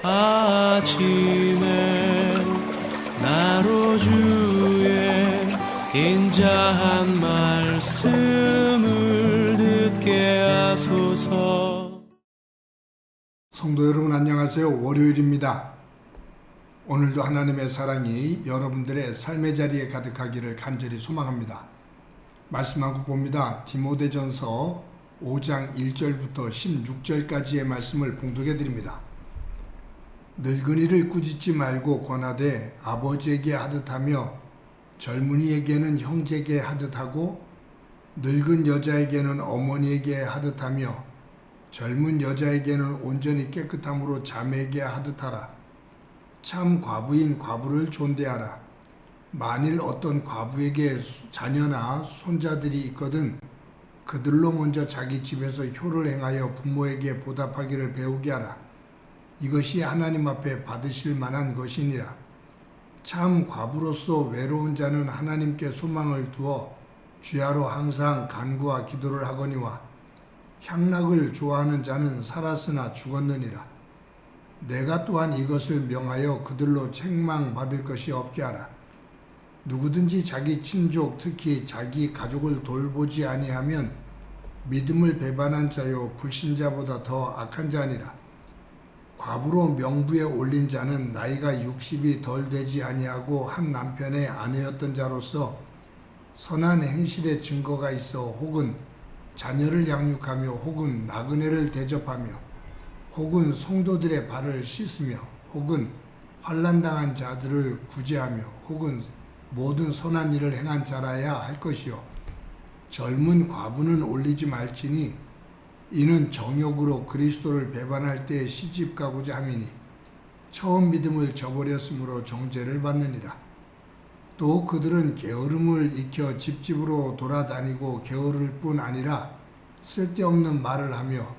아침에 나로 주의 인자한 말씀을 듣게 하소서. 성도 여러분 안녕하세요. 월요일입니다. 오늘도 하나님의 사랑이 여러분들의 삶의 자리에 가득하기를 간절히 소망합니다. 말씀 한 국 봅니다. 디모데전서 5장 1절부터 16절까지의 말씀을 봉독해 드립니다. 늙은이를 꾸짖지 말고 권하되 아버지에게 하듯하며 젊은이에게는 형제에게 하듯하고 늙은 여자에게는 어머니에게 하듯하며 젊은 여자에게는 온전히 깨끗함으로 자매에게 하듯하라. 참 과부인 과부를 존대하라. 만일 어떤 과부에게 자녀나 손자들이 있거든 그들로 먼저 자기 집에서 효를 행하여 부모에게 보답하기를 배우게 하라. 이것이 하나님 앞에 받으실 만한 것이니라. 참 과부로서 외로운 자는 하나님께 소망을 두어 주야로 항상 간구와 기도를 하거니와 향락을 좋아하는 자는 살았으나 죽었느니라. 내가 또한 이것을 명하여 그들로 책망받을 것이 없게 하라. 누구든지 자기 친족 특히 자기 가족을 돌보지 아니하면 믿음을 배반한 자요 불신자보다 더 악한 자니라. 과부로 명부에 올린 자는 나이가 60이 덜 되지 아니하고 한 남편의 아내였던 자로서 선한 행실의 증거가 있어 혹은 자녀를 양육하며 혹은 나그네를 대접하며 혹은 성도들의 발을 씻으며 혹은 환난당한 자들을 구제하며 혹은 모든 선한 일을 행한 자라야 할 것이요 젊은 과부는 올리지 말지니 이는 정욕으로 그리스도를 배반할 때 시집가고자 함이니 처음 믿음을 저버렸으므로 정죄를 받느니라. 또 그들은 게으름을 익혀 집집으로 돌아다니고 게으를 뿐 아니라 쓸데없는 말을 하며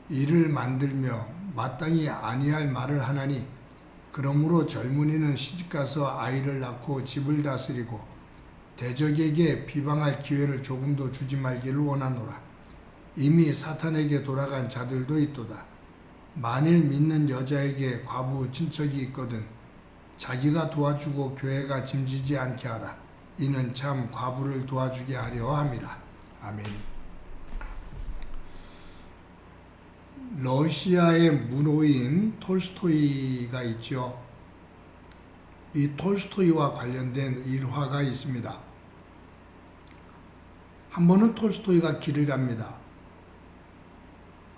일을 만들며 마땅히 아니할 말을 하나니 그러므로 젊은이는 시집가서 아이를 낳고 집을 다스리고 대적에게 비방할 기회를 조금도 주지 말기를 원하노라. 이미 사탄에게 돌아간 자들도 있도다. 만일 믿는 여자에게 과부 친척이 있거든 자기가 도와주고 교회가 짐지지 않게 하라. 이는 참 과부를 도와주게 하려 함이라. 아멘. 러시아의 문호인 톨스토이가 있죠. 이 톨스토이와 관련된 일화가 있습니다. 한 번은 톨스토이가 길을 갑니다.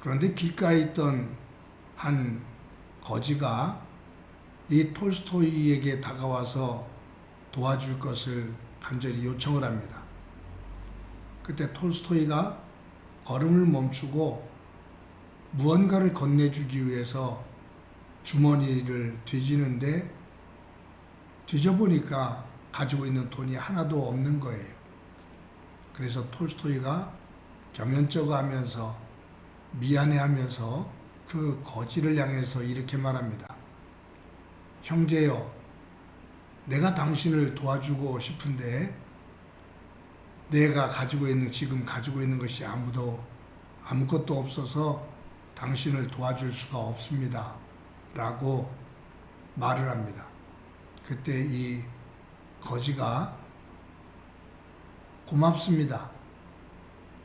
그런데 길가에 있던 한 거지가 이 톨스토이에게 다가와서 도와줄 것을 간절히 요청을 합니다. 그때 톨스토이가 걸음을 멈추고 무언가를 건네주기 위해서 주머니를 뒤지는데 뒤져보니까 가지고 있는 돈이 하나도 없는 거예요. 그래서 톨스토이가 겸연쩍어 하면서 미안해하면서 그 거지를 향해서 이렇게 말합니다. 형제여, 내가 당신을 도와주고 싶은데 내가 지금 가지고 있는 것이 아무것도 없어서 당신을 도와줄 수가 없습니다. 라고 말을 합니다. 그때 이 거지가 고맙습니다.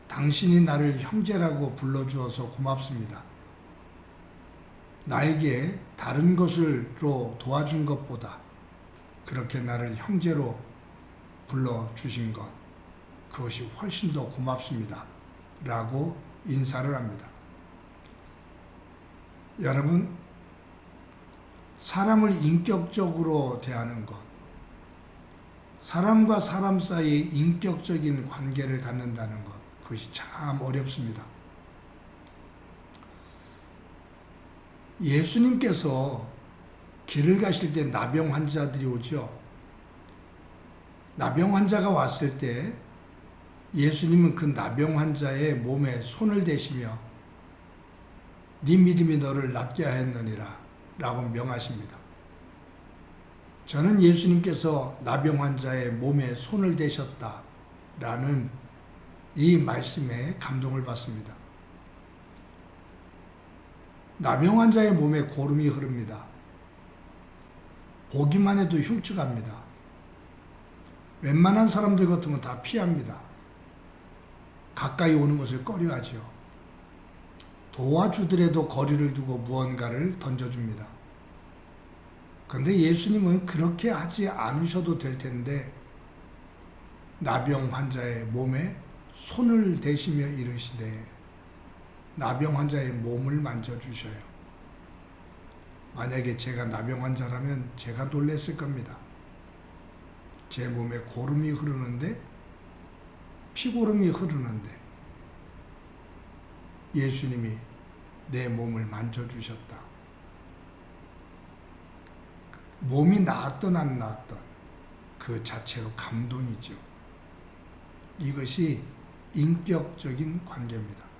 당신이 나를 형제라고 불러주어서 고맙습니다. 나에게 다른 것으로 도와준 것보다 그렇게 나를 형제로 불러주신 것, 그것이 훨씬 더 고맙습니다. 라고 인사를 합니다. 여러분, 사람을 인격적으로 대하는 것, 사람과 사람 사이에 인격적인 관계를 갖는다는 것, 그것이 참 어렵습니다. 예수님께서 길을 가실 때 나병 환자들이 오죠. 나병 환자가 왔을 때 예수님은 그 나병 환자의 몸에 손을 대시며 네 믿음이 너를 낫게 하였느니라 라고 명하십니다. 저는 예수님께서 나병 환자의 몸에 손을 대셨다라는 이 말씀에 감동을 받습니다. 나병 환자의 몸에 고름이 흐릅니다. 보기만 해도 흉측합니다. 웬만한 사람들 같으면 다 피합니다. 가까이 오는 것을 꺼려하지요. 도와주더라도 거리를 두고 무언가를 던져줍니다. 그런데 예수님은 그렇게 하지 않으셔도 될 텐데 나병 환자의 몸에 손을 대시며 이르시되 나병 환자의 몸을 만져주셔요. 만약에 제가 나병 환자라면 제가 놀랐을 겁니다. 제 몸에 고름이 흐르는데, 피고름이 흐르는데 예수님이 내 몸을 만져주셨다. 몸이 나았던 안 나았던 그 자체로 감동이죠. 이것이 인격적인 관계입니다.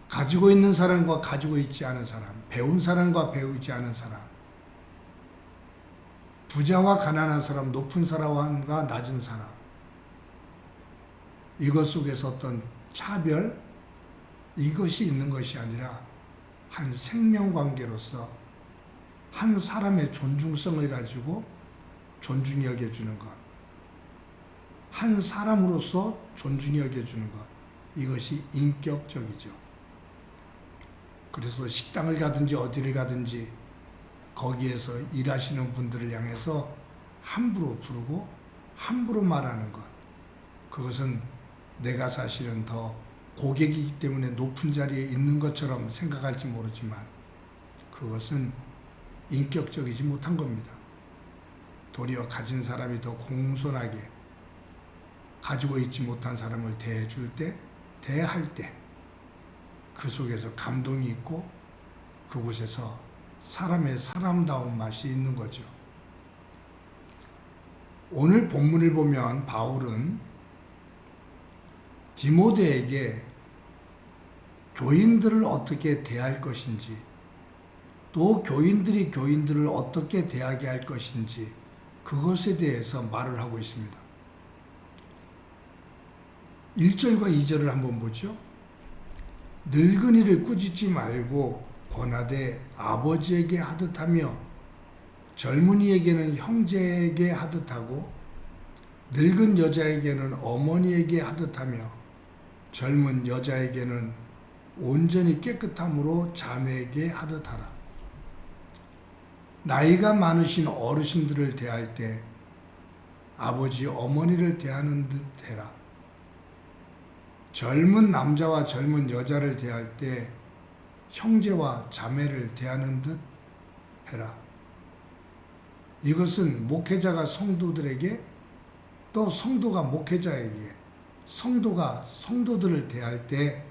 가지고 있는 사람과 가지고 있지 않은 사람, 배운 사람과 배우지 않은 사람, 부자와 가난한 사람, 높은 사람과 낮은 사람, 이것 속에서 어떤 차별, 이것이 있는 것이 아니라 한 생명관계로서 한 사람의 존중성을 가지고 존중히 여겨주는 것, 한 사람으로서 존중히 여겨주는 것, 이것이 인격적이죠. 그래서 식당을 가든지 어디를 가든지 거기에서 일하시는 분들을 향해서 함부로 부르고 함부로 말하는 것, 그것은 내가 사실은 더 고객이기 때문에 높은 자리에 있는 것처럼 생각할지 모르지만 그것은 인격적이지 못한 겁니다. 도리어 가진 사람이 더 공손하게 가지고 있지 못한 사람을 대해줄 때, 대할 때 그 속에서 감동이 있고 그곳에서 사람의 사람다운 맛이 있는 거죠. 오늘 본문을 보면 바울은 디모데에게 교인들을 어떻게 대할 것인지, 또 교인들이 교인들을 어떻게 대하게 할 것인지 그것에 대해서 말을 하고 있습니다. 1절과 2절을 한번 보죠. 늙은이를 꾸짖지 말고 권하되 아버지에게 하듯하며 젊은이에게는 형제에게 하듯하고 늙은 여자에게는 어머니에게 하듯하며 젊은 여자에게는 온전히 깨끗함으로 자매에게 하듯하라. 나이가 많으신 어르신들을 대할 때 아버지 어머니를 대하는 듯 해라. 젊은 남자와 젊은 여자를 대할 때 형제와 자매를 대하는 듯 해라. 이것은 목회자가 성도들에게, 또 성도가 목회자에게, 성도가 성도들을 대할 때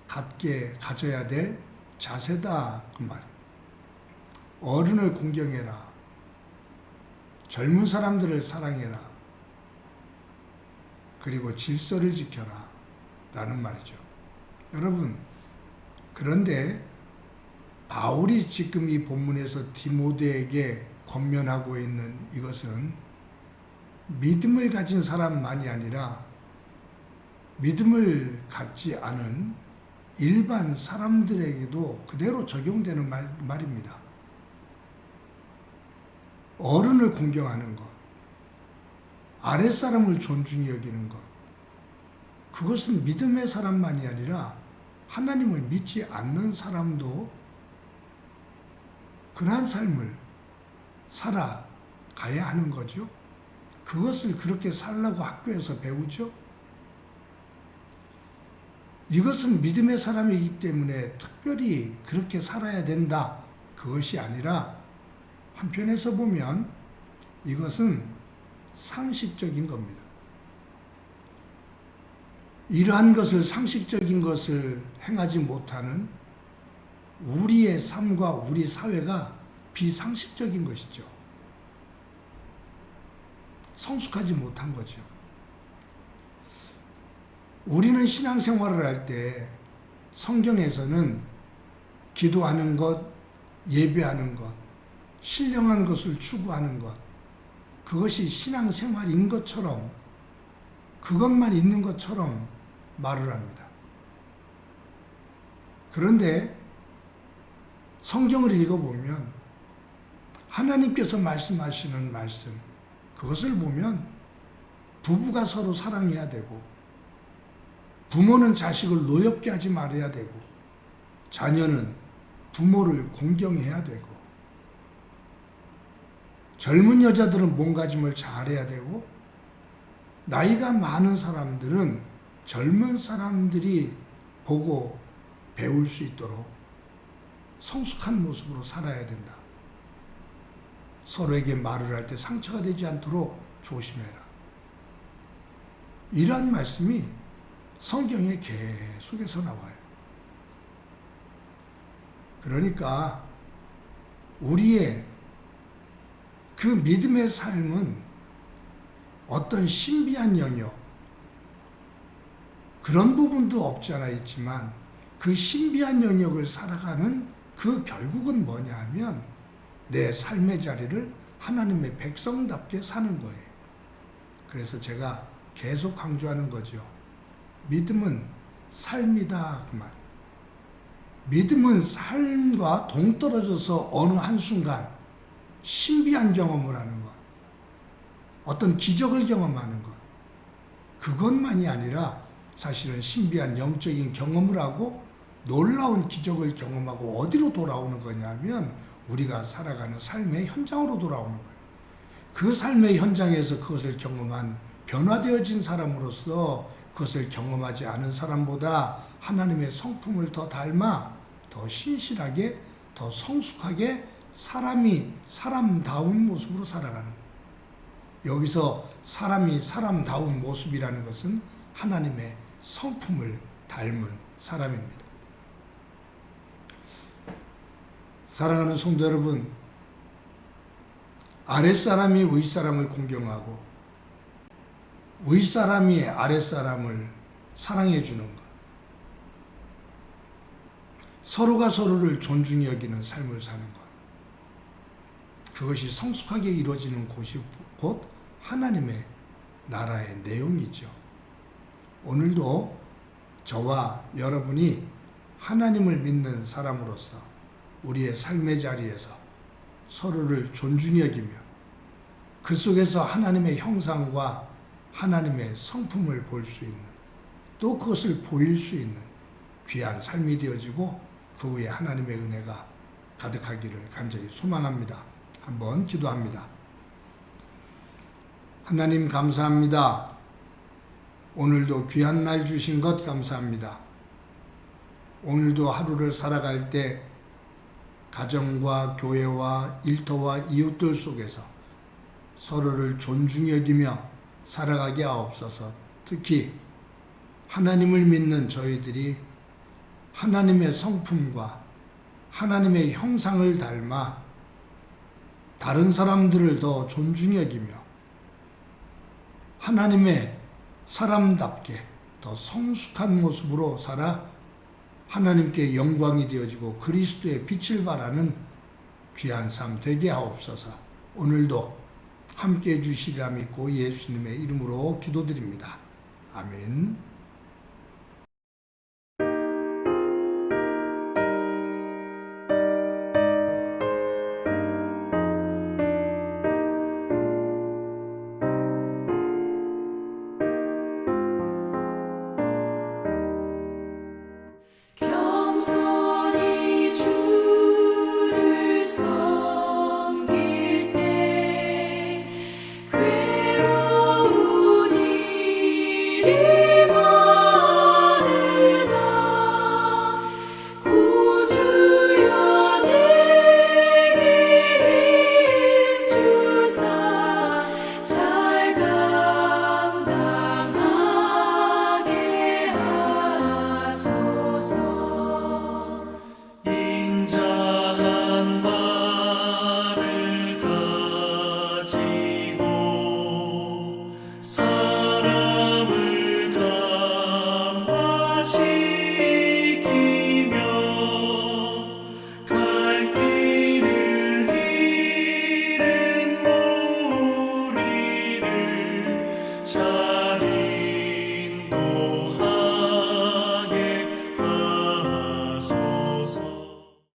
갖게 가져야 될 자세다 그 말이에요. 어른을 공경해라. 젊은 사람들을 사랑해라. 그리고 질서를 지켜라 라는 말이죠. 여러분, 그런데 바울이 지금 이 본문에서 디모데에게 권면하고 있는 이것은 믿음을 가진 사람만이 아니라 믿음을 갖지 않은 일반 사람들에게도 그대로 적용되는 말입니다. 어른을 공경하는 것, 아랫사람을 존중히 여기는 것, 그것은 믿음의 사람만이 아니라 하나님을 믿지 않는 사람도 그러한 삶을 살아가야 하는 거죠. 그것을 그렇게 살라고 학교에서 배우죠. 이것은 믿음의 사람이기 때문에 특별히 그렇게 살아야 된다, 그것이 아니라 한편에서 보면 이것은 상식적인 겁니다. 이러한 것을, 상식적인 것을 행하지 못하는 우리의 삶과 우리 사회가 비상식적인 것이죠. 성숙하지 못한 거죠. 우리는 신앙생활을 할 때 성경에서는 기도하는 것, 예배하는 것, 신령한 것을 추구하는 것, 그것이 신앙생활인 것처럼, 그것만 있는 것처럼 말을 합니다. 그런데 성경을 읽어보면 하나님께서 말씀하시는 말씀, 그것을 보면 부부가 서로 사랑해야 되고, 부모는 자식을 노엽게 하지 말아야 되고, 자녀는 부모를 공경해야 되고, 젊은 여자들은 몸가짐을 잘해야 되고, 나이가 많은 사람들은 젊은 사람들이 보고 배울 수 있도록 성숙한 모습으로 살아야 된다. 서로에게 말을 할 때 상처가 되지 않도록 조심해라. 이러한 말씀이 성경에 계속해서 나와요. 그러니까 우리의 그 믿음의 삶은 어떤 신비한 영역, 그런 부분도 없지 않아 있지만 그 신비한 영역을 살아가는 그 결국은 뭐냐 하면 내 삶의 자리를 하나님의 백성답게 사는 거예요. 그래서 제가 계속 강조하는 거죠. 믿음은 삶이다, 그 말. 믿음은 삶과 동떨어져서 어느 한순간 신비한 경험을 하는 것, 어떤 기적을 경험하는 것, 그것만이 아니라 사실은 신비한 영적인 경험을 하고 놀라운 기적을 경험하고 어디로 돌아오는 거냐면 우리가 살아가는 삶의 현장으로 돌아오는 거예요. 그 삶의 현장에서 그것을 경험한 변화되어진 사람으로서 그것을 경험하지 않은 사람보다 하나님의 성품을 더 닮아 더 신실하게, 더 성숙하게 사람이 사람다운 모습으로 살아가는 거예요. 여기서 사람이 사람다운 모습이라는 것은 하나님의 성품을 닮은 사람입니다. 사랑하는 성도 여러분, 아랫사람이 윗사람을 공경하고 윗사람이 아랫사람을 사랑해 주는 것, 서로가 서로를 존중히 여기는 삶을 사는 것, 그것이 성숙하게 이루어지는 곳이 곧 하나님의 나라의 내용이죠. 오늘도 저와 여러분이 하나님을 믿는 사람으로서 우리의 삶의 자리에서 서로를 존중히 여기며 그 속에서 하나님의 형상과 하나님의 성품을 볼 수 있는, 또 그것을 보일 수 있는 귀한 삶이 되어지고 그 후에 하나님의 은혜가 가득하기를 간절히 소망합니다. 한번 기도합니다. 하나님 감사합니다. 오늘도 귀한 날 주신 것 감사합니다. 오늘도 하루를 살아갈 때 가정과 교회와 일터와 이웃들 속에서 서로를 존중히 여기며 살아가게 하옵소서. 특히 하나님을 믿는 저희들이 하나님의 성품과 하나님의 형상을 닮아 다른 사람들을 더 존중히 여기며 하나님의 사람답게 더 성숙한 모습으로 살아 하나님께 영광이 되어지고 그리스도의 빛을 발하는 귀한 삶 되게 하옵소서. 오늘도 함께해 주시리라 믿고 예수님의 이름으로 기도드립니다. 아멘.